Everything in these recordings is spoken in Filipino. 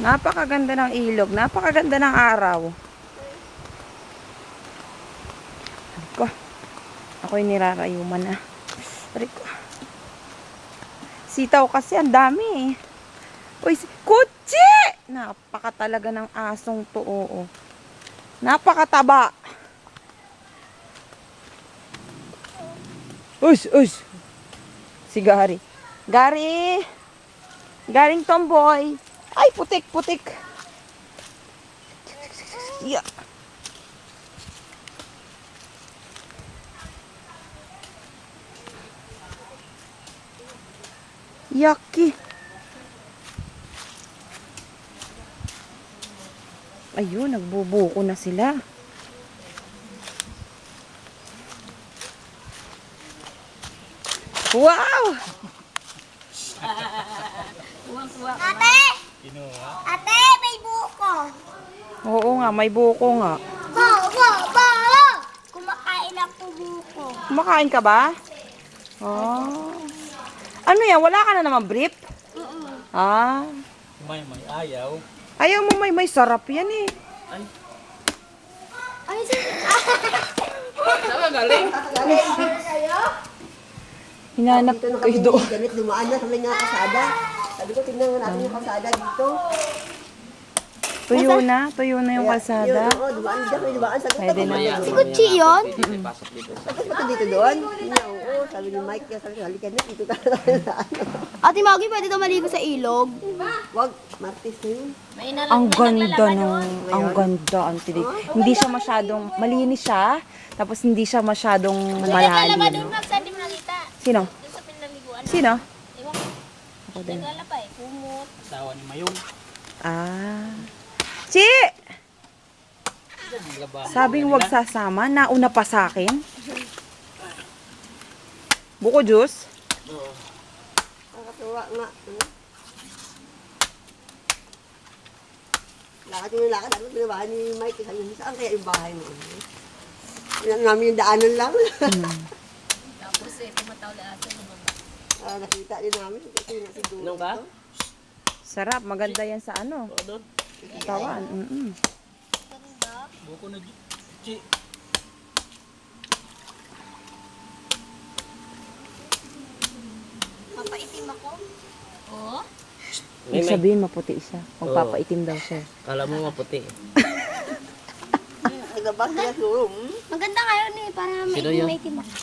Napakaganda ng ilog. Napakaganda ng araw. Ko. Ako'y nirarayuman na. Ko. Sitaw kasi ang dami eh. Uy, kutsi! Napaka talaga ng asong to, oo. Napakataba. Ush, ush. Si Gary. Gary! Garing tomboy. Ay, putik, putik. Yeah. Yucky. Ayun, nagbubuko na sila. Wow! Ate! Ate, may buko. Oo nga, may buko nga. Bo! Kumakain ako buko. Kumakain ka ba? Oh. Ano yan? Wala ka na naman brief? Ah. May ayaw. Ayaw mo may sarap yan eh. Ay, sige. Saan ka galing? Hinanap ko kayo doon. Ganit, dumaan na sa may nga kasada. Sabi ko, tingnan natin yung kasada dito. Tuyo na yung kalsada. Oo, dumaan dyan, may dumaan. Sabi ko, Pwede na. Si Kutsi yun? Pasok dito. Sabi ko, dito doon. Oo, sabi ni Mike, sabi ko, halika na, dito tayo sa ano. Ate Maggie, pwede daw maligo sa ilog. Wag, Martis na yun. Ang ganda ang ganda ang tinig. Hindi siya masyadong malinis siya, tapos hindi siya masyadong malalim. Saan di mo nakita? Sino? Doon sa pinaliguan. Sino? Ewan ko. Ako din. Nagala pa eh. Kumot. Asawa ni Mayong. Ah. Chi! Laban. Sabing wag sasama, nauna pa sa akin. Buko juice? Nakatuwa nga. Lakad yung lakad. Sabi ko, pinabahan ni Mike. Sabi niya, saan kaya yung bahay mo? Yan namin yung daanan lang. Tapos eh, tumataw lahat sa baba. Nakita din namin. Kasi siguro. Anong ka? Sarap, maganda yan sa ano. Oo, doon. Tawan. Buko na Chi. Mapaitim ako? Oo. Ibig sabihin maputi siya. Magpapaitim daw siya. Kala mo maputi. Naglabas niya siguro. Maganda ngayon eh, para Sino yun? maitim ako.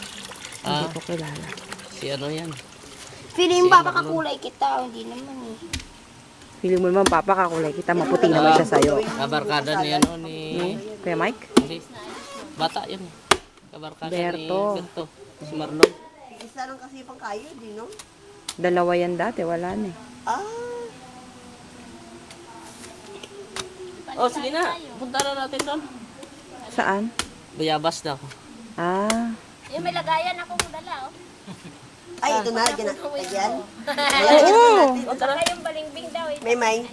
Hindi ko kilala. Si ano yan? Feeling mo papakakulay kita, hindi naman eh. Pili mo naman, papa, kakulay kita. Maputi naman siya sa'yo. Kabarkada ni ano ni... Kuya Mike? Hindi. Bata yun. Kabarkada Berto. ni Berto. Si Marlon. Isa lang kasi pang kayo, di no? Dalawa yan dati, wala na eh. Oh, sige na. Punta na natin doon. Saan? Bayabas na ako. Ah. Yung may lagayan ako dala oh. Ay, ito na, lagyan na. Lagyan. Oo! Saka yung balingbing daw eh. May may.